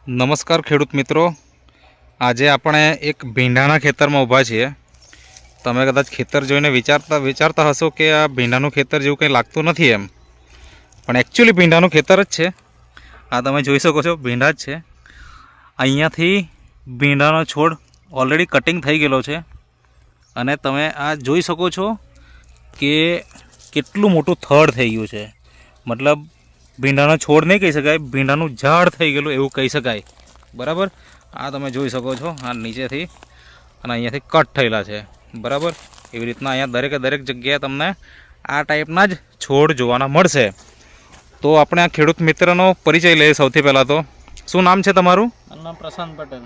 નમસ્કાર ખેડૂત મિત્રો, આજે આપણે એક ભીંડાના ખેતરમાં ઊભા છીએ। તમે કદાચ ખેતર જોઈને વિચારતા હશો કે આ ભીંડાનું ખેતર જેવું કંઈ લાગતું નથી એમ, પણ એકચ્યુઅલી ભીંડાનું ખેતર જ છે। આ તમે જોઈ શકો છો, ભીંડા જ છે। અહીંયાથી ભીંડાનો છોડ ઓલરેડી કટિંગ થઈ ગયેલો છે અને તમે આ જોઈ શકો છો કે કેટલું મોટું થડ થઈ ગયું છે। મતલબ ભીંડાનો છોડ નહીં કહી શકાય, ભીંડાનું ઝાડ થઈ ગયેલું એવું કહી શકાય, બરાબર। આ તમે જોઈ શકો છો, આ નીચેથી અને અહીંયાથી કટ થયેલા છે, બરાબર। એવી રીતના અહીંયા દરેક જગ્યાએ તમને આ ટાઈપના જ છોડ જોવાના મળશે। તો આપણે આ ખેડૂત મિત્રનો પરિચય લઈએ। સૌથી પહેલાં તો શું નામ છે તમારું? નામ પ્રશાંત પટેલ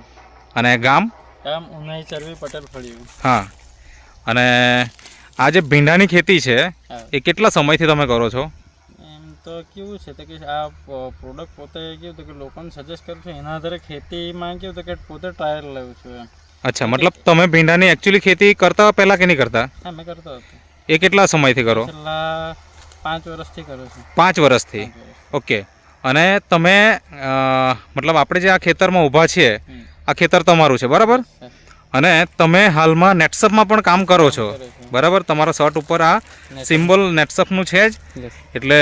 અને ગામ? ગામ ઉનાઈ ચરવી પટેલ ફળિયું। હા, અને આ જે ભીંડાની ખેતી છે એ કેટલા સમયથી તમે કરો છો? તો કેવું છે કે આ પ્રોડક્ટ પોતે કેવું કે લોકોને સજેસ્ટ કરું છું, એના આધારે ખેતીમાં કેવું કે પોતે ટ્રાયલ લઉં છું એમ। અચ્છા, મતલબ તમે ભીંડાની એકચ્યુઅલી ખેતી કરતા પહેલાં કે નહીં કરતા? હા, મેં કરતો હતો। એ કેટલા સમયથી કરો? છેલ્લા 5 વર્ષથી કરું છું। 5 વર્ષથી, ઓકે। અને તમે મતલબ આપણે જે આ ખેતરમાં ઊભા છીએ, આ ખેતર તમારું છે, બરાબર? અને તમે હાલમાં નેટસપમાં પણ કામ કરો છો, બરાબર? તમારા શર્ટ ઉપર આ સિમ્બોલ નેટસપનું છે જ, એટલે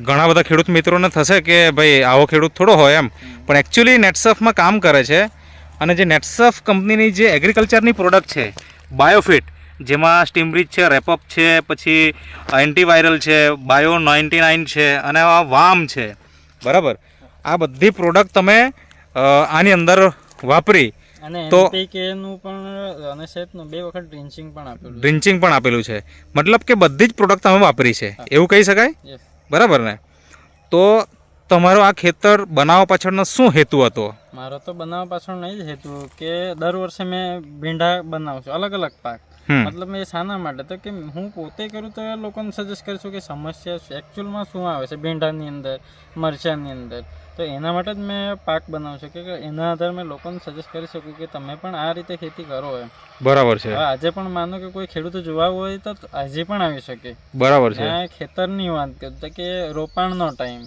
ઘણા બધા ખેડૂત મિત્રોને થશે કે ભાઈ આવો ખેડૂત થોડો હોય એમ, પણ એકચ્યુઅલી નેટસપમાં કામ કરે છે। અને જે નેટસપ કંપનીની જે એગ્રીકલ્ચરની પ્રોડક્ટ છે, બાયોફિટ, જેમાં સ્ટીમબ્રીજ છે, રેપઅપ છે, પછી એન્ટીવાયરલ છે, બાયો 99 છે, અને આ વામ છે, બરાબર? આ બધી પ્રોડક્ટ તમે આની અંદર વાપરી તો એનપીકેનું પણ અને સેટનું 2 વખત ડ્રિન્ચિંગ પણ આપેલું છે। મતલબ કે બધી જ પ્રોડક્ટ તમે વાપરી છે એવું કહી શકાય, બરાબર ને? તો તમારો આ ખેતર બનાવવા પાછળનો શું હેતુ હતો? મારો તો બનાવવા પાછળ નહીં જ હેતુ કે દર વર્ષે મેં ભીંડા બનાવું છું, અલગ અલગ પાક। મતલબ મેં શાના માટે તો કે હું પોતે કરું તો લોકોને સજેસ્ટ કરીશું કે સમસ્યા એકચ્યુઅલમાં શું આવે છે ભીંડાની અંદર, મરચાંની અંદર, તો એના માટે જ મેં પાક બનાવું છું કે એના આધારે મેં લોકોને સજેસ્ટ કરી શકું કે તમે પણ આ રીતે ખેતી કરો એમ, બરાબર છે? આજે પણ માનો કે કોઈ ખેડૂતો જોવા હોય તો આજે પણ આવી શકે, બરાબર છે? ખેતરની વાત કરું તો કે રોપાણનો ટાઈમ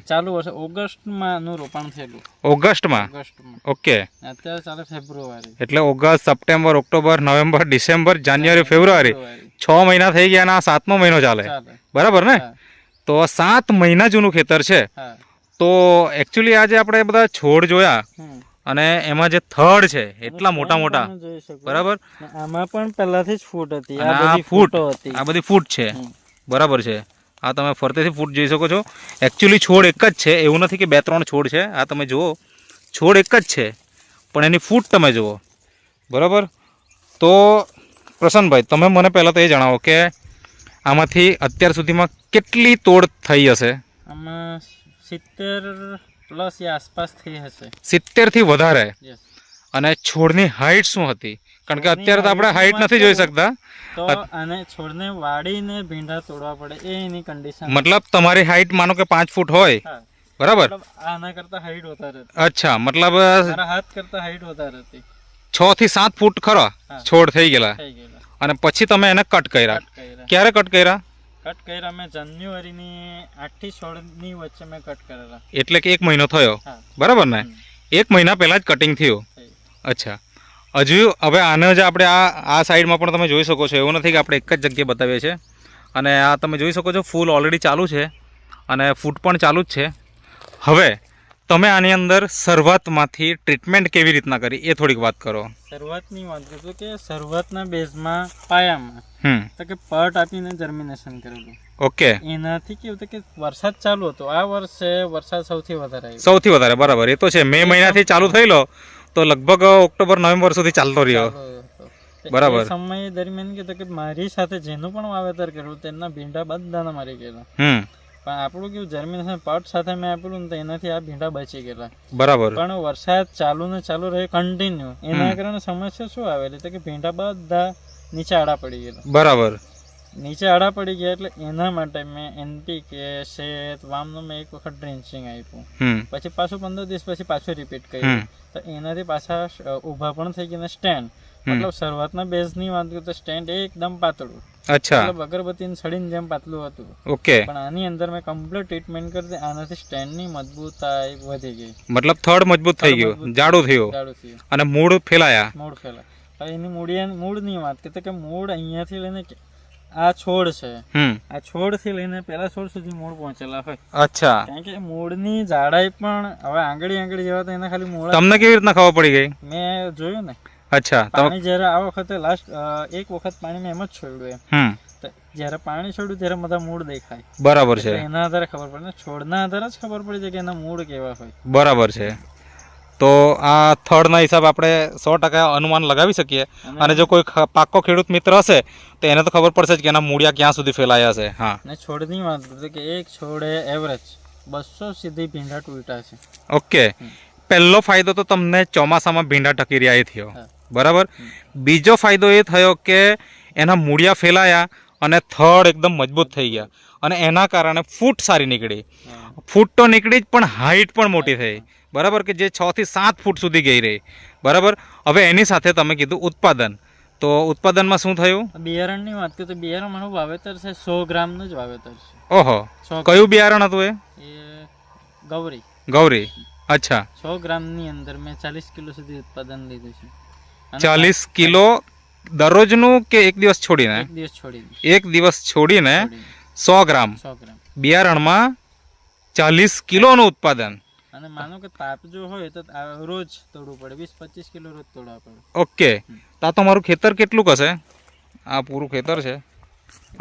ચાલુ વર્ષે ઓગસ્ટમાં નું રોપાણ થયેલું। ઓગસ્ટમાં? ઓકે। અત્યારે ચાલે ફેબ્રુઆરી, એટલે August, September, October, November, December, January, February, 6 મહિના થઈ ગયા અને આ 7મો મહિનો ચાલે, બરાબર ને? તો 7 મહિના જૂનું ખેતર છે। તો એકચ્યુઅલી આજે આપણે બધા છોડ જોયા અને એમાં જે થડ છે એટલા મોટા મોટા, બરાબર? આમાં પણ પહેલાથી જ ફૂટ હતી, આ બધી ફૂટ છે, બરાબર છે? આ તમે ફરતેથી ફૂટ જોઈ શકો છો। એકચ્યુઅલી છોડ એક જ છે, એવું નથી કે 2-3 છોડ છે। આ તમે જુઓ, છોડ એક જ છે, પણ એની ફૂટ તમે જુઓ, બરાબર? તો પ્રસન્નભાઈ, તમે મને પહેલાં તો એ જણાવો કે આમાંથી અત્યાર સુધીમાં કેટલી તોડ થઈ હશે? આમાં 70+ આસપાસ થઈ હશે। 70 થી વધારે? અને છોડની હાઈટ શું હતી? કારણ કે અત્યારે તો આપણે હાઈટ નથી જોઈ શકતા, તો આને છોડને વાળીને ભીંડા તોડવા પડે, એ એની કન્ડિશન। મતલબ તમારી હાઈટ માનો કે 5 ફૂટ હોય, બરાબર? આના કરતા હાઈટ વધારે હતી। અચ્છા, મતલબ મારા હાથ કરતા હાઈટ વધારે હતી। 6 થી 7 ફૂટ ખરા છોડ થઈ ગયેલા, અને પછી તમે એને કટ કર્યા। ક્યારે કટ કર્યા? કટ કર્યા મેં જાન્યુઆરીની 8 થી 16 વચ્ચે મેં કટ કરેલા, એટલે કે 1 મહિનો થયો, બરાબર ને? 1 મહિના પહેલાં જ કટિંગ થયું। અચ્છા, હજુ હવે આને જ આપણે આ સાઈડમાં પણ તમે જોઈ શકો છો, એવું નથી કે આપણે એક જ જગ્યાએ બતાવીએ છીએ। અને આ તમે જોઈ શકો છો, ફૂલ ઓલરેડી ચાલુ છે અને ફૂટ પણ ચાલુ જ છે। હવે તમે આની અંદર શરૂઆતમાંથી ટ્રીટમેન્ટ કેવી રીતના કરી એ થોડીક વાત કરો। શરૂઆતની વાત કરું કે શરૂઆતના બેઝમાં પાયામાં તો કે પટ આપીને જર્મિનેશન કરેલું, ઓકે। એનાથી કેવું હતું કે વરસાદ ચાલુ હતો, આ વર્ષે વરસાદ સૌથી વધારે, બરાબર? એ તો છે, મે મહિનાથી ચાલુ થયેલો તો લગભગ ઓક્ટોબર નવેમ્બર સુધી ચાલતો રહ્યો, બરાબર? સમય દરમિયાન કીધું કે મારી સાથે જેનું પણ વાવેતર કર્યું તેમના ભીંડા બધાના મારી ગયેલા, પણ આપણું કેવું જર્મિનેશન પટ સાથે મેં આપેલું ને તો એનાથી આ ભીંડા બચી ગયેલા, બરાબર? પણ વરસાદ ચાલુ ને ચાલુ રહ્યો કન્ટિન્યુ, એના કારણે સમસ્યા શું આવેલી તો કે ભીંડા બધા નીચે આડા પડી ગયેલા, બરાબર? નીચે આડા પડી ગયા એટલે એના માટે મેં એનપીકે, શેત, વામનું મેં એક વખત ડ્રેન્ચિંગ આપ્યું, પછી પાછું 15 દિવસ પછી પાછું રિપીટ કર્યું, તો એનાથી પાછા ઊભા પણ થઈ ગયા સ્ટેન્ડ, મતલબ શરૂઆતના બેઝની વાત કરું તો સ્ટેન્ડ એકદમ પાતળું, અચ્છા, મતલબ અગરબત્તીની છડીની જેમ પાતળું હતું. ઓકે. પણ આની અંદર મેં કમ્પ્લીટ ટ્રીટમેન્ટ કરી આનાથી સ્ટેન્ડની મજબૂતાઈ વધી ગઈ, મતલબ થડ મજબૂત થઈ ગયું, જાડું થયું અને મૂળ ફેલાયા. મૂળ ફેલાય. હવે એની મૂળની વાત કરીએ કે મૂળ અહીંયાથી લઈને આ છોડ છે, આ છોડ થી લઈને પેલા છોડ સુધી મૂળ પહોંચેલા હોય. અચ્છા. કારણ કે મૂળની જાડાઈ પણ હવે આંગળી જેવા તો એના ખાલી મૂળ. તમને કેવી રીતના ખબર પડી ગઈ? મેં જોયું ને. અચ્છા. પાણી જયારે આ વખતે લાસ્ટ એક વખત પાણી મેં એમ જ છોડ્યું એમ, જયારે પાણી છોડ્યું ત્યારે બધા મૂળ દેખાય. બરાબર છે. એના આધારે ખબર પડે, છોડના આધારે જ ખબર પડી જાય કે એના મૂળ કેવા હોય. બરાબર છે. તો આ થડના હિસાબે આપણે 100% અનુમાન લગાવી શકીએ. અને જો કોઈ પાક્કો ખેડૂત મિત્ર હશે તો એને તો ખબર પડશે જ કે એના મૂળિયા ક્યાં સુધી ફેલાયા છે. હા. ને છોડની વાત કરીએ કે એક છોડે એવરેજ 200 સીધી ભીંડા તૂટ્યા છે. ઓકે. પહેલો ફાયદો તો તમને ચોમાસામાં ભીંડા ટકી રહ્યા એ થયો, બરાબર. બીજો ફાયદો એ થયો કે એના મૂળિયા ફેલાયા અને થડ એકદમ મજબૂત થઈ ગયા અને એના કારણે ફૂટ સારી નીકળી. ફૂટ તો નીકળી જ પણ હાઈટ પણ મોટી થઈ, બરાબર, કે જે 6 થી 7 ફૂટ સુધી ગઈ રહી. બરાબર. હવે એની સાથે તમે કીધું ઉત્પાદન, તો ઉત્પાદનમાં શું થયું? બિયારણની વાત કરીએ તો બિયારણ મારું વાવેતર છે 100 ગ્રામનું જ વાવેતર છે. ઓહો. કયું બિયારણ હતું એ? ગૌરી. ગૌરી. અચ્છા. 100 ગ્રામની અંદર મેં 40 કિલો સુધી ઉત્પાદન લીધું છે. 40 કિલો દરરોજનું કે એક દિવસ છોડીને? એક દિવસ છોડીને. એક દિવસ છોડીને 100 ગ્રામ બિયારણમાં 40 કિલોનું ઉત્પાદન. અને માનો કે તાપ જો હોય તો રોજ તોડવું પડે, 20-25 કિલો રોજ તોડવા પડે. ઓકે. તો આ તમારું ખેતર કેટલું હશે? આ પૂરું ખેતર છે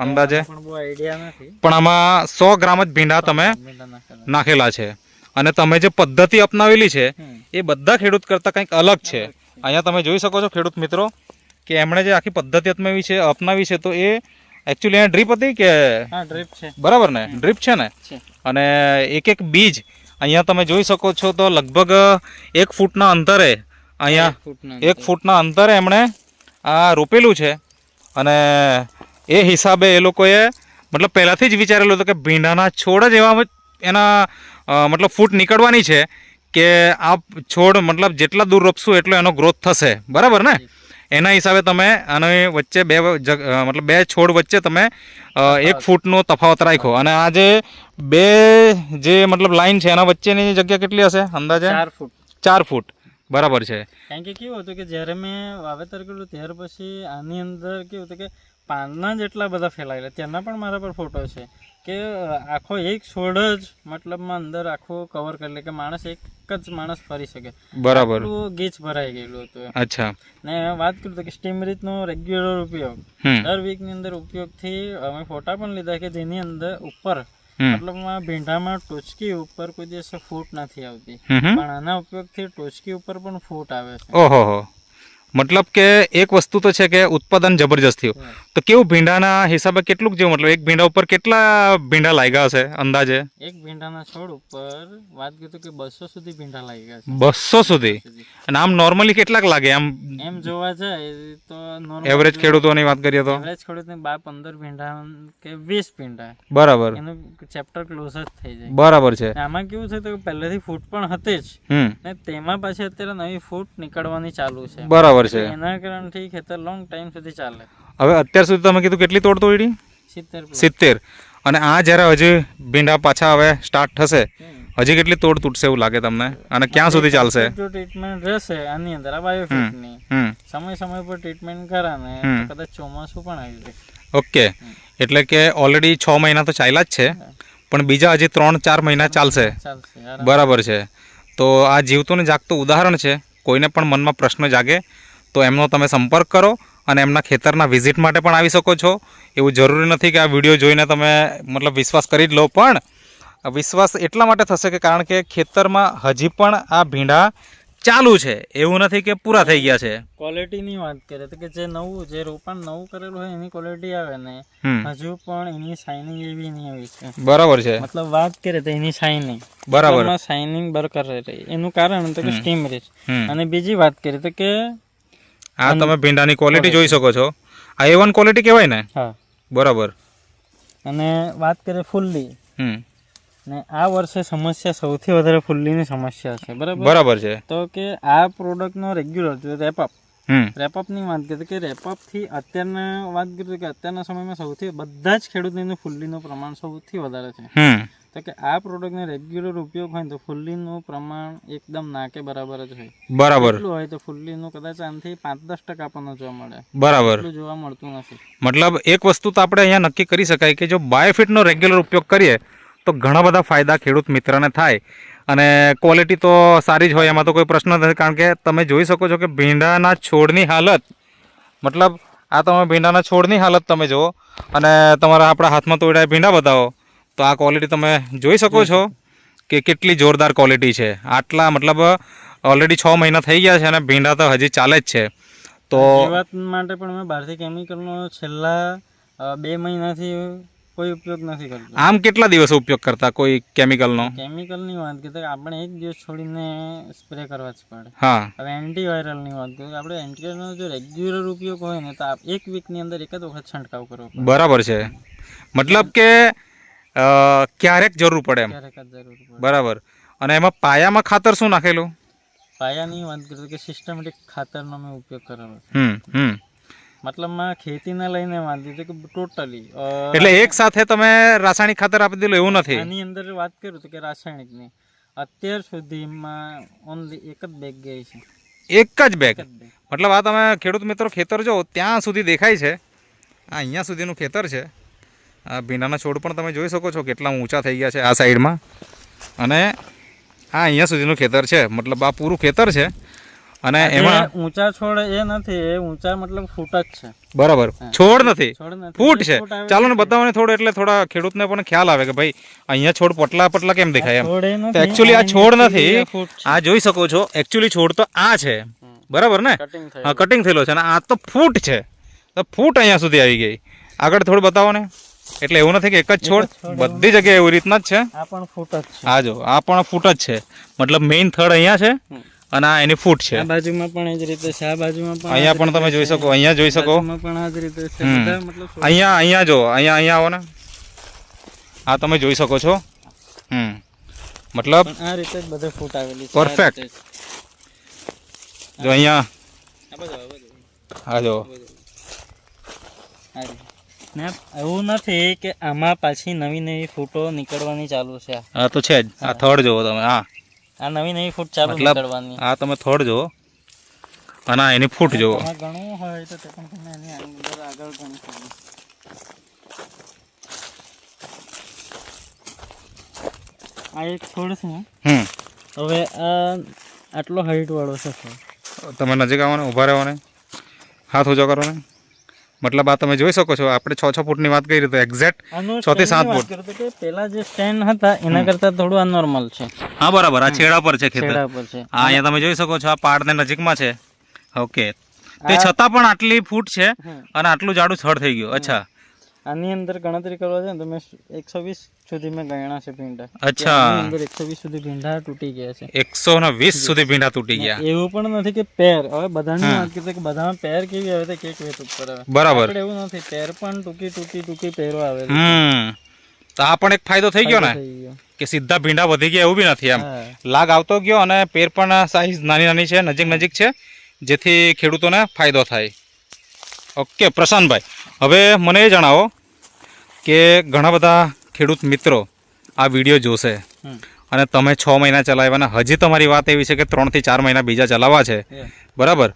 અંદાજે? પણ બહુ આઈડિયા નથી. પણ આમાં 100 ગ્રામ જ ભીંડા તમે નાખેલા છે. અને તમે જે પદ્ધતિ અપનાવેલી છે એ બધા ખેડૂત કરતાં કંઈક અલગ છે. અહીંયા તમે જોઈ શકો છો ખેડૂત મિત્રો કે એમણે જે આખી પદ્ધતિ અપનાવી છે તો એ એકચ્યુઅલી અહીંયા ડ્રીપ હતી કે? હા, ડ્રીપ છે. બરાબર ને? ડ્રીપ છે ને? અને એક બીજ અહીંયા તમે જોઈ શકો છો તો લગભગ 1 ફૂટના અંતરે, અહીંયા 1 ફૂટના અંતરે એમણે આ રોપેલું છે. અને એ હિસાબે એ લોકોએ મતલબ પહેલાંથી જ વિચારેલું હતું કે ભીંડાના છોડ જ એવા એના મતલબ ફૂટ નીકળવાની છે કે આ છોડ મતલબ જેટલા દૂર રોપશું એટલો એનો ગ્રોથ થશે. બરાબર ને? એના હિસાબે તમે આની વચ્ચે મતલબ બે છોડ વચ્ચે તમે 1 ફૂટનો તફાવત રાખ્યો. અને આ જે મતલબ લાઈન છે એના વચ્ચેની જગ્યા કેટલી હશે અંદાજે? 4 ફૂટ. 4 ફૂટ. બરાબર છે. કારણ કે કેવું હતું કે જ્યારે મેં વાવેતર કર્યું ત્યાર પછી આની અંદર કેવું હતું કે પાંદના જેટલા બધા ફેલાયેલા, તેના પણ મારા પર ફોટો છે કે આખો એક છોડ જ મતલબમાં અંદર આખો કવર કરી લે કે માણસ એક જ માણસ ફરી શકે. બરાબર. ગીચ ભરાઈ ગયેલું હતું. અચ્છા. ને વાત કરું કે સ્ટીમરીતનો રેગ્યુલર ઉપયોગ દર વીકની અંદર ઉપયોગથી અમે ફોટા પણ લીધા કે જેની અંદર ઉપર મતલબમાં ભીંડામાં ટોચકી ઉપર કોઈ દિવસ ફૂટ નથી આવતી, પણ આના ઉપયોગથી ટોચકી ઉપર પણ ફૂટ આવે છે. ઓહો. મતલબ કે એક વસ્તુ તો છે કે ઉત્પાદન જબરજસ્ત થયું. તો કેવું ભીંડાના હિસાબે કેટલું જેવું, મતલબ એક ભીંડા ઉપર કેટલા ભીંડા લાગ્યા હશે અંદાજે? એક ભીંડાના છોડ ઉપર વાત કરીએ કે 200 સુધી ભીંડા લાગ્યા છે. 200 સુધી? અને આમ નોર્મલી કેટલાક લાગે એમ જોવા જાય તો? એવરેજ ખેડૂતોની વાત કરીએ તો એવરેજ ખેડૂતને 15 ભીંડા કે 20 ભીંડા. બરાબર. એનું ચેપ્ટર ક્લોઝ જ થઈ જાય. બરાબર છે. આમાં કેવું છે તો પહેલેથી ફૂટ પણ હતી જ ને તેમાં પાછી અત્યારે નવી ફૂટ નીકળવાની ચાલુ છે. બરાબર છે. એના કારણથી ખેતર લોંગ ટાઈમ સુધી ચાલે. હવે અત્યાર સુધી તમે કીધું કેટલી તોડ તોડી? 70. અને આ જ્યારે હજી ભીંડા પાછા હવે સ્ટાર્ટ થશે, હજી કેટલી તોડ તૂટશે એવું લાગે તમને? અને ક્યાં સુધી ચાલશે? જો ટ્રીટમેન્ટ રહેશે આની અંદર આ બાયોફિટની, સમય પર ટ્રીટમેન્ટ કરે ને તો કદાચ ચોમાસું પણ આવી જાય. ઓકે. એટલે કે ઓલરેડી 6 મહિના તો ચાલ્યા જ છે, પણ બીજા હજી 3-4 મહિના ચાલશે. બરાબર છે. તો આ જીવતું ને જાગતું ઉદાહરણ છે. કોઈને પણ મનમાં પ્રશ્ન જાગે તો એમનો તમે સંપર્ક કરો અને એમના ખેતરના વિઝિટ માટે પણ આવી શકો છો. એવું જરૂરી નથી કે આ વિડીયો જોઈને તમે મતલબ વિશ્વાસ કરી જ લો, પણ વિશ્વાસ એટલા માટે થશે કે કારણ કે ખેતરમાં હજી પણ આ ભીંડા ચાલુ છે, એવું નથી કે પૂરા થઈ ગયા છે. ક્વોલિટીની વાત કરીએ તો કે જે રોપણ નવું કરેલું હોય એની ક્વોલિટી આવે ને, હજુ પણ એની શાઇનિંગ એવી નહીં આવી છે. બરાબર છે. મતલબ વાત કરીએ તો એની શાઇનિંગ, બરાબર, શાઇનિંગ બરકરાર રહી. એનું કારણ તો કે સ્ટીમ રીચ. અને બીજી વાત કરીએ તો કે આ તમે ભીંડાની ક્વોલિટી જોઈ શકો છો. આ A1 ક્વોલિટી કહેવાય ને? હા. બરાબર. અને વાત કરીએ ફુલ્લી, ને આ વર્ષે સમસ્યા સૌથી વધારે ફુલ્લીની સમસ્યા છે. બરાબર છે. તો કે આ પ્રોડક્ટનો રેગ્યુલર રેપઅપ રેપઅપની વાત કરીએ કે રેપઅપથી અત્યારના વાત કરીએ કે અત્યારના સમયમાં સૌથી બધા જ ખેડૂતોનું ફુલ્લીનું પ્રમાણ સૌથી વધારે છે. તો કે આ પ્રોડક્ટનો રેગ્યુલર ઉપયોગ હોય તો ફુલ્લીનું પ્રમાણ એકદમ નાકે બરાબર જ હોય. બરાબર એટલું હોય તો ફુલ્લીનું કદાચ આનાથી 5-10% આપણને જોવા મળે. બરાબર એટલું જોવા મળતું નથી. મતલબ એક વસ્તુ તો આપણે અહીંયા નક્કી કરી શકાય કે જો બાયોફિટનો રેગ્યુલર ઉપયોગ કરીએ તો ઘણા બધા ફાયદા ખેડૂત મિત્રને થાય અને ક્વોલિટી તો સારી જ હોય, એમાં તો કોઈ પ્રશ્ન નથી. કારણ કે તમે જોઈ શકો છો કે ભીંડાના છોડની હાલત, મતલબ આ તમે ભીંડાના છોડની હાલત તમે જુઓ અને તમારા આપણા હાથમાં તોડ્યા ભીંડા બતાવો તો આ ક્વોલિટી તમે જોઈ શકો છો કે કેટલી જોરદાર ક્વોલિટી છે. આટલા મતલબ ઓલરેડી 6 મહિના થઈ ગયા છે અને ભીંડા તો હજી ચાલે જ છે. તો વાત માટે પણ અમે બહારથી કેમિકલનો છેલ્લા 2 મહિનાથી કોઈ ઉપયોગ નથી કરતો. આમ કેટલા દિવસ ઉપયોગ કરતા કોઈ કેમિકલનો? કેમિકલની વાત કરીએ તો આપણે એક દિવસ છોડીને સ્પ્રે કરવા જ પડે. હા. હવે એન્ટીવાયરલની વાત કરીએ તો આપણે એન્ટીવાયરલનો જો રેગ્યુલર ઉપયોગ હોય ને તો એક વીકની અંદર એક જ વખત છંટકાવ કરવો પડે. બરાબર છે. મતલબ કે ક્યારેક જરૂર પડે એમ. ક્યારેક જ જરૂર પડે. બરાબર. અને એમાં પાયામાં ખાતર શું નાખેલું? પાયાની વાત કરીએ કે સિસ્ટમેટિક ખાતરનો મેં ઉપયોગ કરેલો. મતલબમાં ખેતીને લઈને વાત કરીએ કે ટોટલી એટલે એક સાથે તમે રાસાયણિક ખાતર આપી દીધું એવું નથી? આની અંદર વાત કરું તો કે રાસાયણિકની અત્યાર સુધીમાં ઓનલી એક જ બેગ ગઈ છે. એક જ બેગ? મતલબ આ તમે ખેડૂત મિત્રો ખેતર જો ત્યાં સુધી દેખાય છે, આ અહીંયા સુધીનું ખેતર છે. આ ભીંડાના છોડ પણ તમે જોઈ શકો છો કેટલા ઊંચા થઈ ગયા છે આ સાઈડમાં, અને આ અહીંયા સુધીનું ખેતર છે. મતલબ આ પૂરું ખેતર છે અને એમાં ઊંચા છોડ એ નથી, એ ઊંચા મતલબ ફૂટ જ છે. બરાબર, છોડ નથી, ફૂટ છે. ચાલો ને બતાવો ને થોડું, એટલે થોડા ખેડૂતને પણ ખ્યાલ આવે કે ભાઈ અહીંયા છોડ પટલા પટલા કેમ દેખાય એમ. તો એકચ્યુઅલી આ છોડ નથી, આ જોઈ શકો છો એકચ્યુઅલી છોડ તો આ છે. બરાબર ને? હા, કટિંગ થયેલો છે અને આ તો ફૂટ છે. તો ફૂટ અહીંયા સુધી આવી ગઈ. આગળ થોડું બતાવો ને. એટલે એવું નથી કે એક જ છોડ, બધી જગ્યાએ એવી રીતના જ છે. આ પણ ફૂટ જ છે. હા જો, આ પણ ફૂટ જ છે. મતલબ મેઇન થડ અહીંયા છે અને આ એની ફૂટ છે. આ બાજુમાં પણ એ જ રીતે છે. આ બાજુમાં પણ અહીંયા પણ તમે જોઈ શકો, અહીંયા જોઈ શકો, પણ આ જ રીતે છે. મતલબ અહીંયા જો, અહીંયા આવો ને, આ તમે જોઈ શકો છો. મતલબ આ રીતે જ બધે ફૂટ આવેલી છે. પરફેક્ટ. જો અહીંયા હા જો, એવું નથી કે આમાં પાછી નવી નવી ફૂટો નીકળવાની ચાલુ છે. હા તો છે જ. આ થડ જોવો તમે, આ નવી નવી ફૂટ ચાલુ નીકળવાની. આ તમે થડ જોવો અને એની ફૂટ જોવો. ઘણું હોય તો તે પણ તમે એની અંદર આગળ ગણી શકો. આ એક છોડ છે. હવે આ આટલો હાઈટ વાળો છે. તમે નજીક આવો ને, ઊભા રહો ને, હાથ ઊંચો કરો ને. મતલબ આ તમે જોઈ શકો છો, આપણે 6 ફૂટની વાત કરી તો એક્ઝેક્ટ 6 થી 7 ફૂટ. પેલા જે સ્ટેન્ડ હતા એના કરતા થોડું આ નોર્મલ છે. હા બરાબર. આ છેડા પર છે ખેતર. હા, અહીંયા તમે જોઈ શકો છો આ પાડને નજીકમાં છે. ઓકે. તે છતાં પણ આટલી ફૂટ છે અને આટલું જાડું થડ થઈ ગયું. અચ્છા. આની અંદર ગણતરી કરવા છે ને તો મેં 120 સુધી મેં ગણ્યા છે ભીંડા. અચ્છા. અંદર 120 સુધી ભીંડા તૂટી ગયા છે. 120 સુધી ભીંડા તૂટી ગયા. એવું પણ નથી કે પેર, હવે બધાની વાત કરીએ કે બધામાં પેર કેવી આવે તો કેક વેત ઉપર આવે. બરાબર. એવું નથી, પેર પણ ટૂંકી પેરો આવે. તો આ પણ એક ફાયદો થઈ ગયો ને કે સીધા ભીંડા વધી ગયા એવું બી નથી. એમ લાગ આવતો ગયો અને પેર પણ સાઈઝ નાની નાની છે, નજીક છે, જેથી ખેડૂતોને ફાયદો થાય. ઓકે પ્રશાંતભાઈ, હવે મને એ જણાવો કે ઘણા બધા ખેડૂત મિત્રો આ વિડીયો જોશે અને તમે 6 મહિના ચલાવ્યા અને હજી તમારી વાત એવી છે કે 3 થી 4 મહિના બીજા ચલાવવા છે. બરાબર.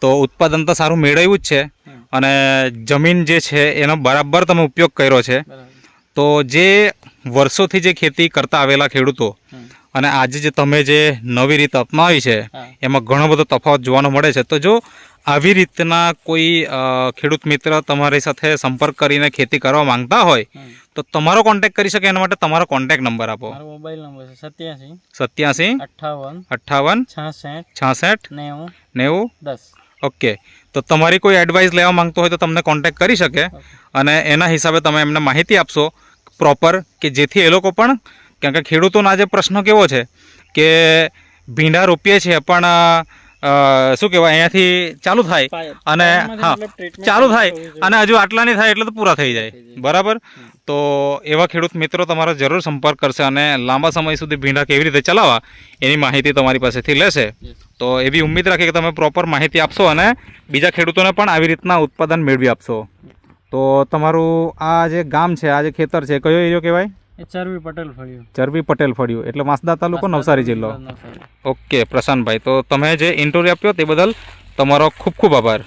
તો ઉત્પાદન તો સારું મેળવ્યું જ છે અને જમીન જે છે એનો બરાબર તમે ઉપયોગ કર્યો છે. તો જે વર્ષોથી જે ખેતી કરતા આવેલા ખેડૂતો અને આજે જે તમે જે નવી રીત અપનાવી છે એમાં ઘણો બધો તફાવત જોવાનો મળે છે. તો જો આવી રીતના કોઈ ખેડૂત મિત્ર તમારી સાથે સંપર્ક કરીને ખેતી કરવા માંગતા હોય તો તમારો કોન્ટેક્ટ કરી શકે. એના માટે તમારો કોન્ટેક્ટ નંબર આપો. મારો મોબાઈલ નંબર છે 87 58 66 66 90 90 10. ઓકે. તો તમારી કોઈ એડવાઇસ લેવા માંગતો હોય તો તમને કોન્ટેક્ટ કરી શકે અને એના હિસાબે તમે એમને માહિતી આપશો પ્રોપર, કે જેથી એ લોકો પણ, કારણ કે ખેડૂતોનો આજે પ્રશ્ન કેવો છે કે ભીંડા રોપીએ છીએ પણ શું કહેવાય અહીંયાથી ચાલુ થાય અને હા ચાલુ થાય અને હજુ આટલા નહીં થાય એટલે તો પૂરા થઈ જાય બરાબર. તો એવા ખેડૂત મિત્રો તમારો જરૂર સંપર્ક કરશે અને લાંબા સમય સુધી ભીંડા કેવી રીતે ચલાવવા એની માહિતી તમારી પાસેથી લેશે. તો એવી ઉમ્મીદ રાખીએ કે તમે પ્રોપર માહિતી આપશો અને બીજા ખેડૂતોને પણ આવી રીતના ઉત્પાદન મેળવી આપશો. તો તમારું આ જે ગામ છે, આ જે ખેતર છે, કયો એરિયો કહેવાય? ચરવી પટેલ ફળિયું. ચરવી પટેલ ફળિયું એટલે વાંસદા તાલુકો, નવસારી જિલ્લો. ઓકે પ્રશાંતભાઈ, તો તમે જે ઇન્ટરવ્યૂ આપ્યો તે બદલ તમારો ખૂબ ખૂબ આભાર.